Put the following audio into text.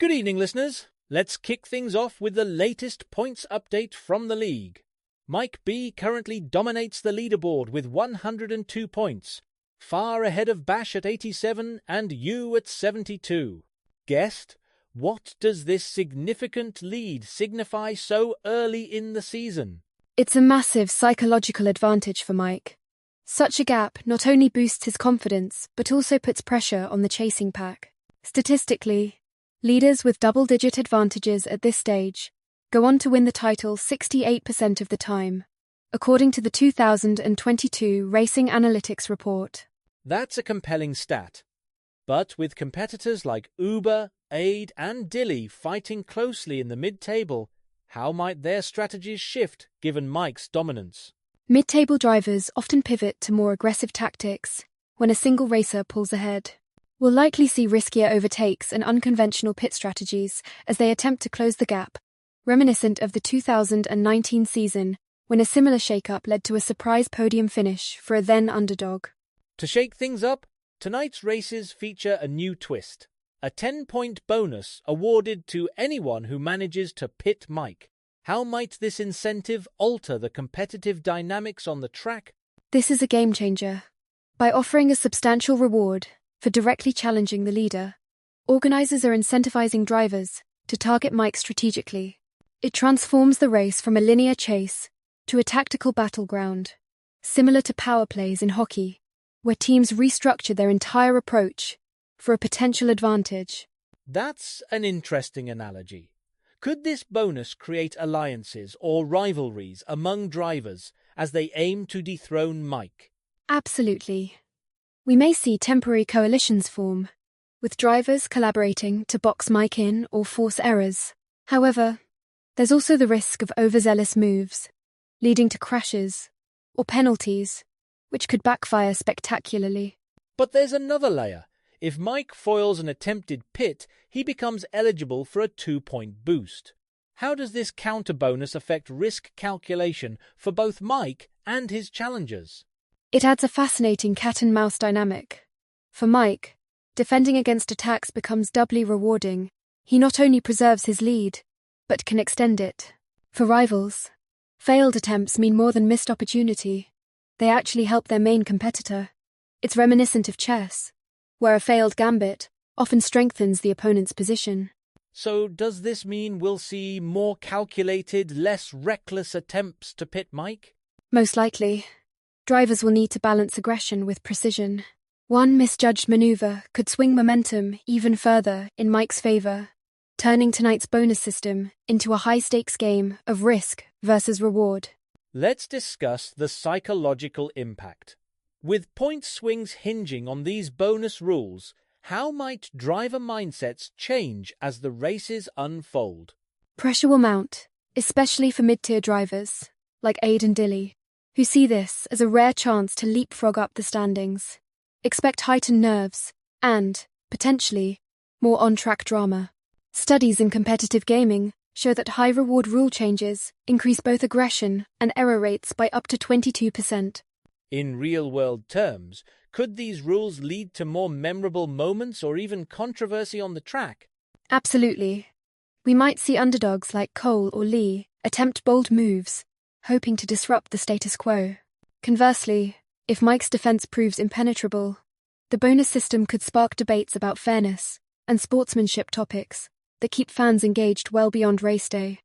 Good evening, listeners. Let's kick things off with the latest points update from the league. Mike B currently dominates the leaderboard with 102 points, far ahead of Bash at 87 and you at 72. Guest, what does this significant lead signify so early in the season? It's a massive psychological advantage for Mike. Such a gap not only boosts his confidence, but also puts pressure on the chasing pack. Statistically, leaders with double-digit advantages at this stage go on to win the title 68% of the time, according to the 2022 Racing Analytics report. That's a compelling stat. But with competitors like Uber, Aid and Dilly fighting closely in the mid-table, how might their strategies shift given Mike's dominance? Mid-table drivers often pivot to more aggressive tactics when a single racer pulls ahead. We'll likely see riskier overtakes and unconventional pit strategies as they attempt to close the gap, reminiscent of the 2019 season when a similar shake-up led to a surprise podium finish for a then underdog. To shake things up, tonight's races feature a new twist, a 10-point bonus awarded to anyone who manages to pit Mike. How might this incentive alter the competitive dynamics on the track? This is a game-changer. By offering a substantial reward for directly challenging the leader, organizers are incentivizing drivers to target Mike strategically. It transforms the race from a linear chase to a tactical battleground, similar to power plays in hockey, where teams restructure their entire approach for a potential advantage. That's an interesting analogy. Could this bonus create alliances or rivalries among drivers as they aim to dethrone Mike? Absolutely. We may see temporary coalitions form, with drivers collaborating to box Mike in or force errors. However, there's also the risk of overzealous moves, leading to crashes or penalties, which could backfire spectacularly. But there's another layer. If Mike foils an attempted pit, he becomes eligible for a 2-point boost. How does this counter bonus affect risk calculation for both Mike and his challengers? It adds a fascinating cat-and-mouse dynamic. For Mike, defending against attacks becomes doubly rewarding. He not only preserves his lead, but can extend it. For rivals, failed attempts mean more than missed opportunity. They actually help their main competitor. It's reminiscent of chess, where a failed gambit often strengthens the opponent's position. So does this mean we'll see more calculated, less reckless attempts to pit Mike? Most likely. Drivers will need to balance aggression with precision. One misjudged maneuver could swing momentum even further in Mike's favor, turning tonight's bonus system into a high-stakes game of risk versus reward. Let's discuss the psychological impact. With point swings hinging on these bonus rules, how might driver mindsets change as the races unfold? Pressure will mount, especially for mid-tier drivers, like Aid and Dilly, who see this as a rare chance to leapfrog up the standings. Expect heightened nerves and, potentially, more on-track drama. Studies in competitive gaming show that high-reward rule changes increase both aggression and error rates by up to 22%. In real-world terms, could these rules lead to more memorable moments or even controversy on the track? Absolutely. We might see underdogs like Cole or Lee attempt bold moves, hoping to disrupt the status quo. Conversely, if Mike's defense proves impenetrable, the bonus system could spark debates about fairness and sportsmanship topics that keep fans engaged well beyond race day.